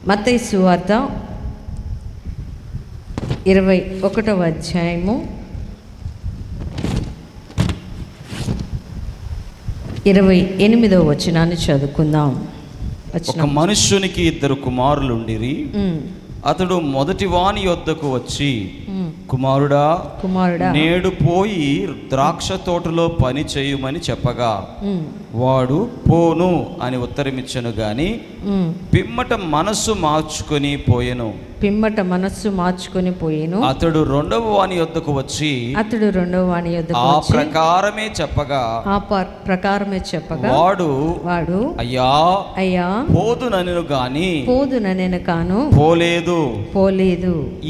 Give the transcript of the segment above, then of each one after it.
మత్తయి సువార్త 21వ అధ్యాయము 28వ వచనాన్ని చదువుకుందాం. ఒక మనుష్యునికి 2 కుమారులుండిరి. అతడు మొదటి వాని యొద్దకు వచ్చి, కుమారుడా నేడు పోయి ద్రాక్ష తోటలో పని చేయుమని చెప్పగా వాడు పోను అని ఉత్తరమిచ్చను గాని పిమ్మట మనస్సు మార్చుకొని పోయెను. అతడు రెండవ వాని యొద్దకు వచ్చి ఆ ప్రకారమే చెప్పగా వాడు అయ్యా పోదునను గాని పోలేదు.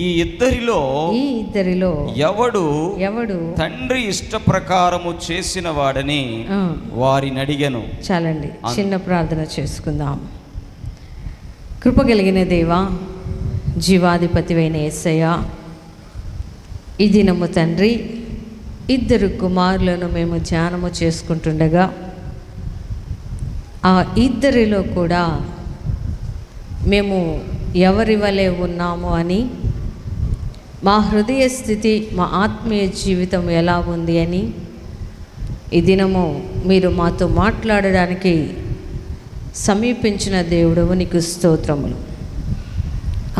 ఈ ఇద్దరిలో ఎవడు తండ్రి ఇష్ట ప్రకారము చేసిన వాడని వారిని అడిగెను. చాలండి, చిన్న ప్రార్థన చేసుకుందాం. కృపగలిగిన దేవా, జీవాధిపతివైన యేసయ్య, ఈ దినము తండ్రి 2 కుమారులను మేము ధ్యానము చేసుకుంటుండగా ఆ ఇద్దరిలో కూడా మేము ఎవరి వలె ఉన్నాము అని, మా హృదయ స్థితి, మా ఆత్మీయ జీవితం ఎలా ఉంది అని ఈ దినము మీరు మాతో మాట్లాడడానికి సమీపించిన దేవుడవు నీకు స్తోత్రములు.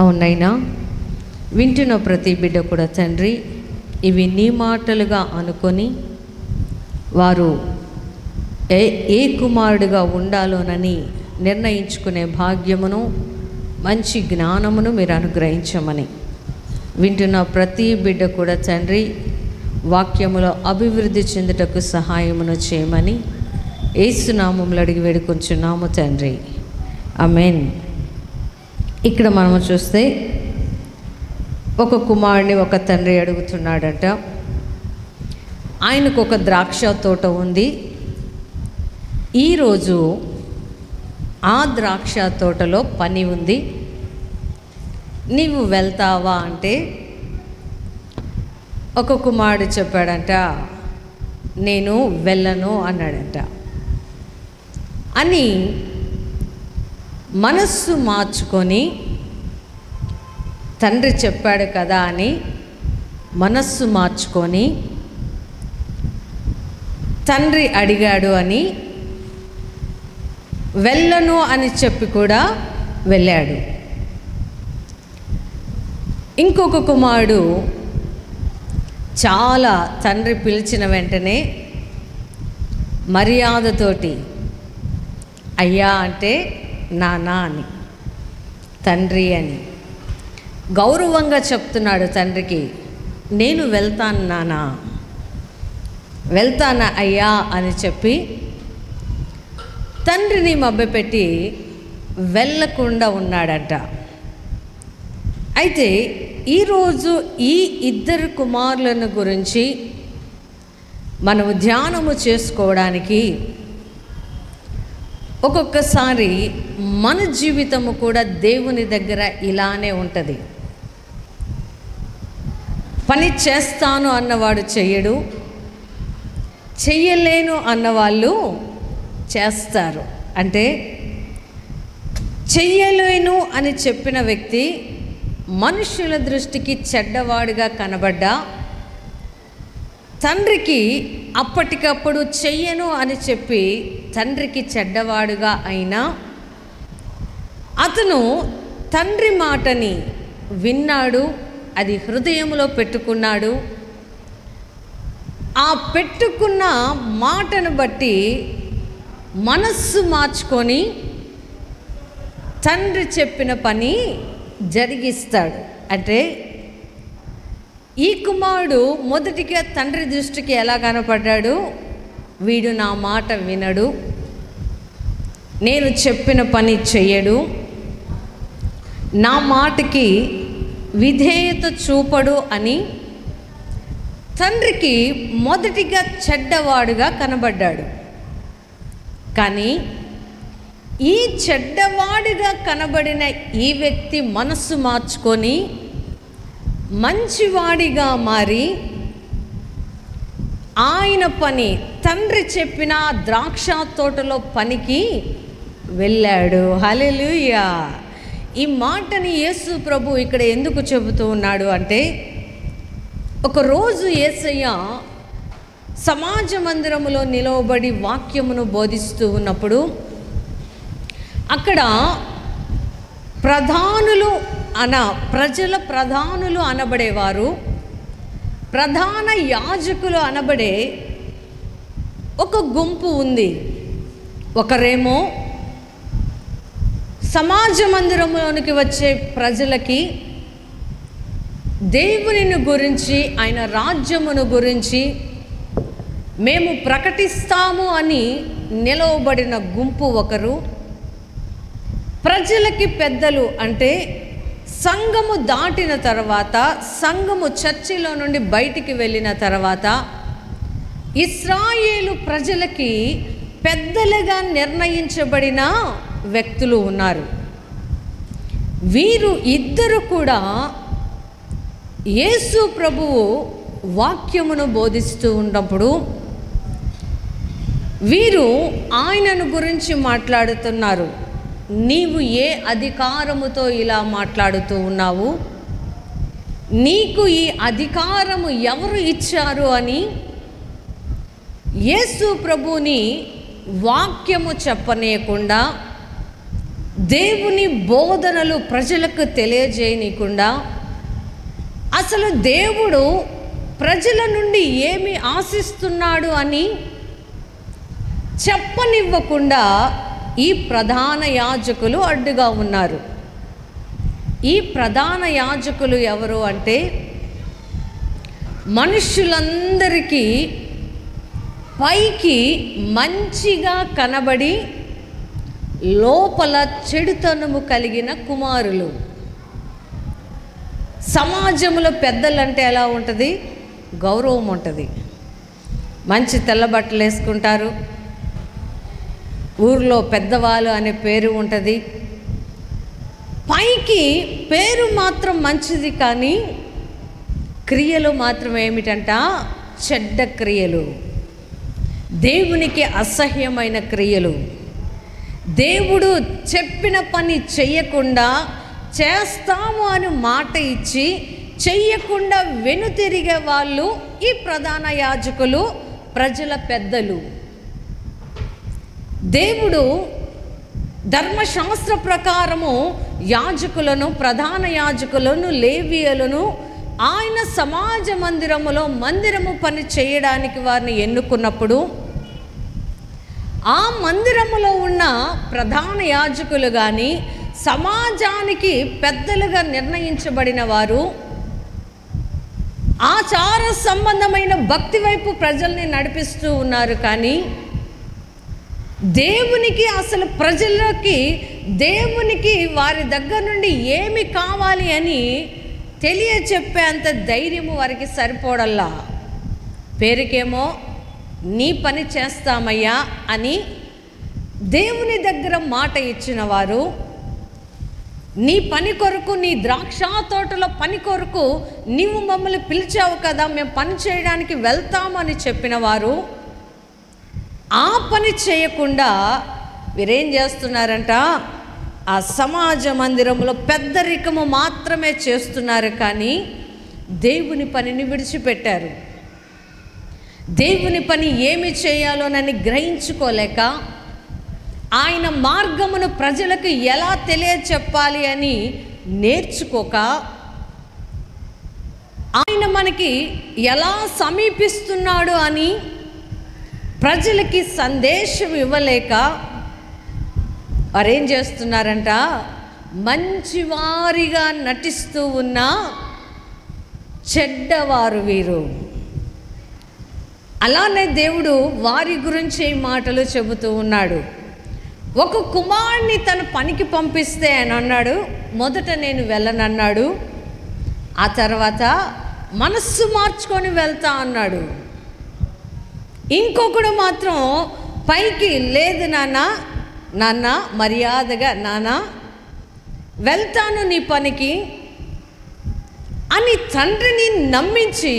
అవునైనా వింటున్న ప్రతి బిడ్డ కూడా తండ్రి ఇవి నీ మాటలుగా అనుకొని వారు ఏ కుమారుడిగా ఉండాలోనని నిర్ణయించుకునే భాగ్యమును, మంచి జ్ఞానమును మీరు అనుగ్రహించమని, వింటున్న ప్రతి బిడ్డ కూడా తండ్రి వాక్యములో అభివృద్ధి చెందుటకు సహాయమును చేయమని యేసు నామములో అడిగి వేడుకొంచున్నాము తండ్రి, ఆమేన్. ఇక్కడ మనము చూస్తే ఒక కుమారుని ఒక తండ్రి అడుగుతున్నాడట. ఆయనకు ఒక ద్రాక్ష తోట ఉంది. ఈరోజు ఆ ద్రాక్ష తోటలో పని ఉంది, నీవు వెళ్తావా అంటే ఒక కుమారుడు చెప్పాడంట, నేను వెళ్ళను అన్నాడంట. అని మనస్సు మార్చుకొని, తండ్రి చెప్పాడు కదా అని మనస్సు మార్చుకొని, తండ్రి అడిగాడు అని వెళ్ళను అని చెప్పి కూడా వెళ్ళాడు. ఇంకొక కుమారుడు చాలా తండ్రి పిలిచిన వెంటనే మర్యాదతోటి అయ్యా అంటే నాన్న అని, తండ్రి అని గౌరవంగా చెప్తున్నాడు తండ్రికి, నేను వెళ్తాను నాన్న, వెళ్తానా అయ్యా అని చెప్పి తండ్రిని మభ్యపెట్టి వెళ్ళకుండా ఉన్నాడంట. అయితే ఈరోజు ఈ 2 కుమారులను గురించి మనము ధ్యానము చేసుకోవడానికి ఒక్కొక్కసారి మన జీవితము కూడా దేవుని దగ్గర ఇలానే ఉంటుంది. పని చేస్తాను అన్నవాడు చెయ్యడు, చెయ్యలేను అన్నవాళ్ళు చేస్తారు. అంటే చెయ్యలేను అని చెప్పిన వ్యక్తి మనుషుల దృష్టికి చెడ్డవాడిగా కనబడ్డా, తండ్రికి అప్పటికప్పుడు చెయ్యను అని చెప్పి తండ్రికి చెడ్డవాడుగా అయినా, అతను తండ్రి మాటని విన్నాడు, అది హృదయంలో పెట్టుకున్నాడు. ఆ పెట్టుకున్న మాటను బట్టి మనస్సు మార్చుకొని తండ్రి చెప్పిన పని జరిగిస్తాడు. అంటే ఈ కుమారుడు మొదటిగా తండ్రి దృష్టికి ఎలా కనపడ్డాడు? వీడు నా మాట వినడు, నేను చెప్పిన పని చెయ్యడు, నా మాటకి విధేయత చూపడు అని తండ్రికి మొదటిగా చెడ్డవాడుగా కనబడ్డాడు. కానీ ఈ చెడ్డవాడిగా కనబడిన ఈ వ్యక్తి మనస్సు మార్చుకొని మంచివాడిగా మారి ఆయన పని, తండ్రి చెప్పిన ద్రాక్ష తోటలో పనికి వెళ్ళాడు. హల్లెలూయా! ఈ మాటని యేసు ప్రభు ఇక్కడ ఎందుకు చెబుతూ ఉన్నాడు అంటే, ఒకరోజు యేసయ్య సమాజ మందిరములో నిలవబడి వాక్యమును బోధిస్తూ ఉన్నప్పుడు అక్కడ ప్రజల ప్రధానులు అనబడేవారు, ప్రధాన యాజకులు అనబడే ఒక గుంపు ఉంది. ఒకరేమో సమాజ మందిరంలోనికి వచ్చే ప్రజలకి దేవునిని గురించి, ఆయన రాజ్యమును గురించి మేము ప్రకటిస్తాము అని నిలవబడిన గుంపు ఒకరు. ప్రజలకి పెద్దలు అంటే సంఘము దాటిన తర్వాత, సంఘము చర్చిలో నుండి బయటికి వెళ్ళిన తర్వాత ఇశ్రాయేలు ప్రజలకి పెద్దలుగా నిర్ణయించబడిన వ్యక్తులు ఉన్నారు. వీరు ఇద్దరు కూడా యేసు ప్రభువు వాక్యమును బోధిస్తూ ఉన్నప్పుడు వీరు ఆయనను గురించి మాట్లాడుతున్నారు. నీవు ఏ అధికారముతో ఇలా మాట్లాడుతూ ఉన్నావు? నీకు ఈ అధికారము ఎవరు ఇచ్చారు అని యేసు ప్రభుని వాక్యము చెప్పనీయకుండా, దేవుని బోధనలు ప్రజలకు తెలియజేయనీయకుండా, అసలు దేవుడు ప్రజల నుండి ఏమి ఆశిస్తున్నాడు అని చెప్పనివ్వకుండా ఈ ప్రధాన యాజకులు అడ్డుగా ఉన్నారు. ఈ ప్రధాన యాజకులు ఎవరు అంటే, మనుషులందరికీ పైకి మంచిగా కనబడి లోపల చెడుతనము కలిగిన కుమారులు. సమాజంలో పెద్దలంటే ఎలా ఉంటుంది? గౌరవం ఉంటుంది. మంచి తెల్ల బట్టలు వేసుకుంటారు, ఊర్లో పెద్దవాళ్ళు అనే పేరు ఉంటుంది. పైకి పేరు మాత్రం మంచిది, కానీ క్రియలు మాత్రం ఏమిటంట? చెడ్డ క్రియలు, దేవునికి అసహ్యమైన క్రియలు. దేవుడు చెప్పిన పని చెయ్యకుండా, చేస్తాము అని మాట ఇచ్చి చెయ్యకుండా వెనుతిరిగే వాళ్ళు ఈ ప్రధాన యాజకులు, ప్రజల పెద్దలు. దేవుడు ధర్మశాస్త్ర ప్రకారము యాజకులను, ప్రధాన యాజకులను, లేవీయులను ఆయన సమాజ మందిరము పని చేయడానికి వారిని ఎన్నుకున్నప్పుడు, ఆ మందిరములో ఉన్న ప్రధాన యాజకులు కానీ, సమాజానికి పెద్దలుగా నిర్ణయించబడిన వారు ఆచార సంబంధమైన భక్తి వైపు ప్రజల్ని నడిపిస్తూ ఉన్నారు. కానీ దేవునికి, అసలు ప్రజలకి దేవునికి వారి దగ్గర నుండి ఏమి కావాలి అని తెలియచెప్పేంత ధైర్యము వారికి సరిపోడల్లా. పేరుకేమో నీ పని చేస్తామయ్యా అని దేవుని దగ్గర మాట ఇచ్చిన వారు, నీ పని కొరకు, నీ ద్రాక్ష తోటలో పని కొరకు నీవు మమ్మల్ని పిలిచావు కదా, మేము పని చేయడానికి వెళ్తామని చెప్పిన వారు ఆ పని చేయకుండా వీరేం చేస్తున్నారంట? ఆ సమాజ మందిరంలో పెద్దరికము మాత్రమే చేస్తున్నారు, కానీ దేవుని పనిని విడిచిపెట్టారు. దేవుని పని ఏమి చేయాలోనని గ్రహించుకోలేక, ఆయన మార్గమును ప్రజలకు ఎలా తెలియచెప్పాలి అని నేర్చుకోక, ఆయన మనకి ఎలా సమీపిస్తున్నాడు అని ప్రజలకి సందేశం ఇవ్వలేక వారేం చేస్తున్నారంట? మంచివారిగా నటిస్తూ ఉన్న చెడ్డవారు వీరు. అలానే దేవుడు వారి గురించి ఈ మాటలు చెబుతూ ఉన్నాడు. ఒక కుమారుని తన పనికి పంపిస్తే అని అన్నాడు, మొదట నేను వెళ్ళనన్నాడు, ఆ తర్వాత మనస్సు మార్చుకొని వెళ్తా అన్నాడు. ఇంకొకడు మాత్రం పైకి లేదు నాన్న మర్యాదగా నాన్న వెళ్తాను నీ పనికి అని తండ్రిని నమ్మించి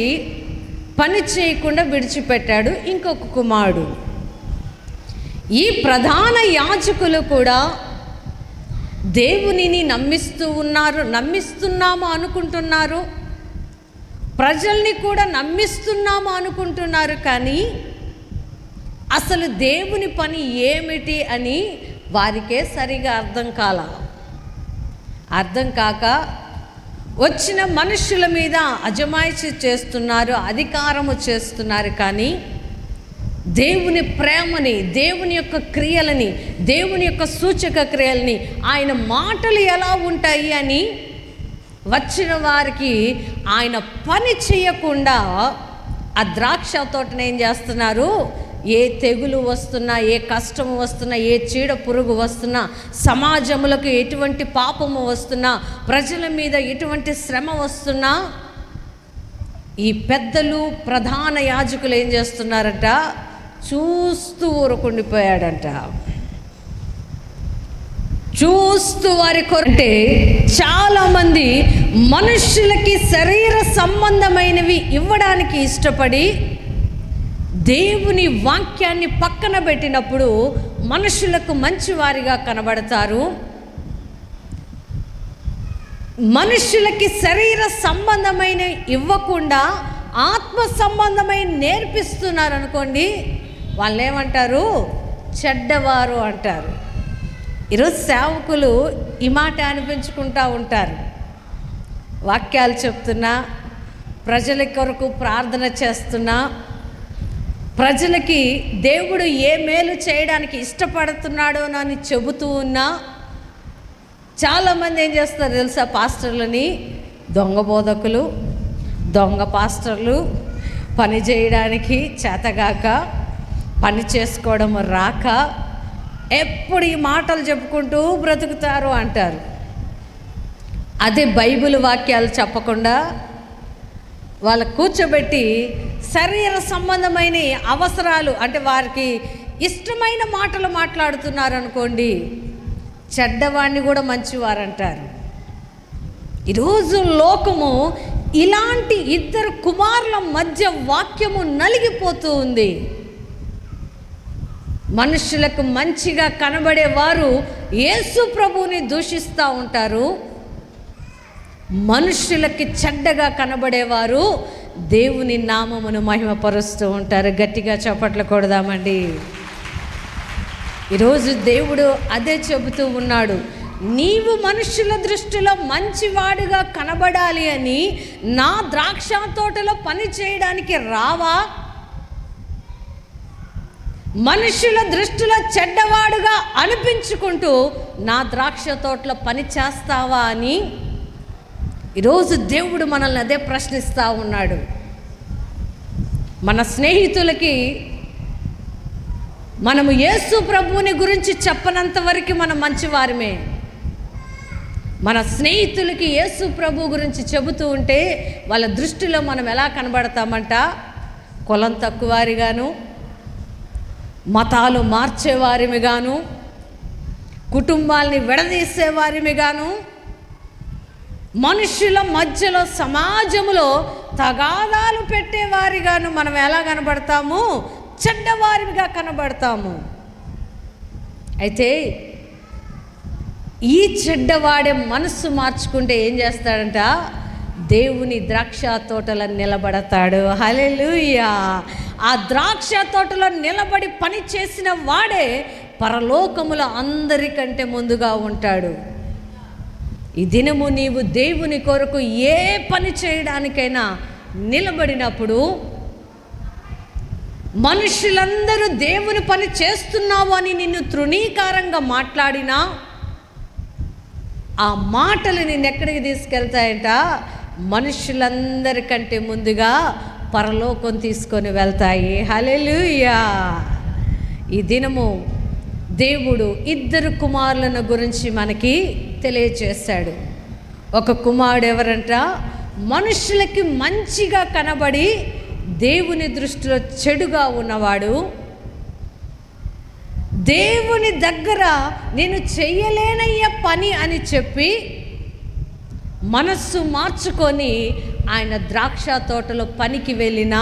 పని చేయకుండా విడిచిపెట్టాడు ఇంకొక కుమారుడు. ఈ ప్రధాన యాజకులు కూడా దేవునిని నమ్మిస్తున్నాము అనుకుంటున్నారు, ప్రజల్ని కూడా నమ్మిస్తున్నాము అనుకుంటున్నారు, కానీ అసలు దేవుని పని ఏమిటి అని వారికే సరిగా అర్థం కాక వచ్చిన మనుషుల మీద అజమాయిషీ చేస్తున్నారు, అధికారము చేస్తున్నారు, కానీ దేవుని ప్రేమని, దేవుని యొక్క క్రియలని, దేవుని యొక్క సూచక క్రియలని, ఆయన మాటలు ఎలా ఉంటాయి అని వచ్చిన వారికి ఆయన పని చేయకుండా ఆ ద్రాక్ష తోటను ఏం చేస్తున్నారు? ఏ తెగులు వస్తున్నా, ఏ కష్టము వస్తున్నా, ఏ చీడ పురుగు వస్తున్నా, సమాజములకు ఎటువంటి పాపము వస్తున్నా, ప్రజల మీద ఎటువంటి శ్రమ వస్తున్నా, ఈ పెద్దలు ప్రధాన యాజకులు ఏం చేస్తున్నారంట? చూస్తూ ఊరుకుండిపోయాడంట. చూస్తూ వారి కొరటే చాలామంది మనుషులకి శరీర సంబంధమైనవి ఇవ్వడానికి ఇష్టపడి దేవుని వాక్యాన్ని పక్కన పెట్టినప్పుడు మనుషులకు మంచివారిగా కనబడతారు. మనుషులకి శరీర సంబంధమైన ఇవ్వకుండా ఆత్మ సంబంధమైన నేర్పిస్తున్నారు అనుకోండి, వాళ్ళు ఏమంటారు? చెడ్డవారు అంటారు. ఈరోజు సేవకులు ఈ మాట అనిపించుకుంటూ ఉంటారు. వాక్యాలు చెప్తున్నా, ప్రజల కొరకు ప్రార్థన చేస్తున్నా, ప్రజలకి దేవుడు ఏ మేలు చేయడానికి ఇష్టపడుతున్నాడో అని చెబుతూ ఉన్నా, చాలామంది ఏం చేస్తారు తెలుసా? పాస్టర్లని దొంగ బోధకులు, దొంగ పాస్టర్లు, పని చేయడానికి చేతగాక, పని చేసుకోవడం రాక, ఎప్పుడు ఈ మాటలు చెప్పుకుంటూ బ్రతుకుతారు అంటారు. అదే బైబిల్ వాక్యాలు చెప్పకుండా వాళ్ళ కూర్చోబెట్టి శరీర సంబంధమైన అవసరాలు అంటే వారికి ఇష్టమైన మాటలు మాట్లాడుతున్నారు అనుకోండి, చెడ్డవాడిని కూడా మంచివారంటారు. ఈరోజు లోకము ఇలాంటి ఇద్దరు కుమారుల మధ్య వాక్యము నలిగిపోతూ ఉంది. మనుషులకు మంచిగా కనబడేవారు యేసు ప్రభువుని దూషిస్తూ ఉంటారు, మనుషులకి చెడ్డగా కనబడేవారు దేవుని నామమును మహిమపరుస్తూ ఉంటారు. గట్టిగా చప్పట్లు కొడదామండి. ఈరోజు దేవుడు అదే చెబుతూ ఉన్నాడు. నీవు మనుషుల దృష్టిలో మంచివాడుగా కనబడాలి అని నా ద్రాక్ష తోటలో పని చేయడానికి రావా? మనుషుల దృష్టిలో చెడ్డవాడుగా అనిపించుకుంటూ నా ద్రాక్ష తోటలో పని చేస్తావా అని ఈరోజు దేవుడు మనల్ని అదే ప్రశ్నిస్తూ ఉన్నాడు. మన స్నేహితులకి మనము యేసు ప్రభువుని గురించి చెప్పనంత వరకు మనం మంచివారమే. మన స్నేహితులకి యేసు ప్రభు గురించి చెబుతూ ఉంటే వాళ్ళ దృష్టిలో మనం ఎలా కనబడతామంట? కులం తక్కువారిగాను, మతాలు మార్చేవారిమిగాను, కుటుంబాల్ని విడదీసేవారిమిగాను, మనుషుల మధ్యలో సమాజంలో తగాదాలు పెట్టేవారిగాను మనం ఎలా కనబడతాము? చెడ్డవారిగా కనబడతాము. అయితే ఈ చెడ్డవాడే మనస్సు మార్చుకుంటే ఏం చేస్తాడంట? దేవుని ద్రాక్ష తోటలో నిలబడతాడు. హల్లెలూయా! ఆ ద్రాక్ష తోటలో నిలబడి పని చేసిన వాడే పరలోకములో అందరికంటే ముందుగా ఉంటాడు. ఈ దినము నీవు దేవుని కొరకు ఏ పని చేయడానికైనా నిలబడినప్పుడు మనుషులందరూ దేవుని పని చేస్తున్నావు అని నిన్ను తృణీకారంగా మాట్లాడినా ఆ మాటలు నిన్నెక్కడికి తీసుకెళ్తాయంట? మనుషులందరికంటే ముందుగా పరలోకం తీసుకొని వెళ్తాయి. హల్లెలూయా! ఈ దినము దేవుడు ఇద్దరు కుమారులను గురించి మనకి తెలియచేశాడు. ఒక కుమారుడు ఎవరంట? మనుషులకి మంచిగా కనబడి దేవుని దృష్టిలో చెడుగా ఉన్నవాడు. దేవుని దగ్గర నేను చెయ్యలేనయ్య పని అని చెప్పి మనస్సు మార్చుకొని ఆయన ద్రాక్ష తోటలో పనికి వెళ్ళిన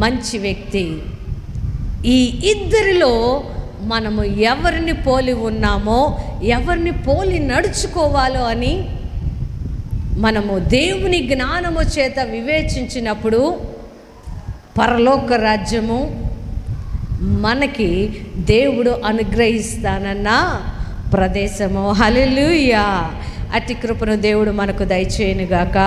మంచి వ్యక్తి. ఈ ఇద్దరిలో మనము ఎవరిని పోలి ఉన్నామో, ఎవరిని పోలి నడుచుకోవాలో అని మనము దేవుని జ్ఞానము చేత వివేచించినప్పుడు పరలోక రాజ్యము మనకి దేవుడు అనుగ్రహిస్తానన్న ప్రదేశము. హల్లెలూయా. అట్టి కృపను దేవుడు మనకు దయచేయునుగాక.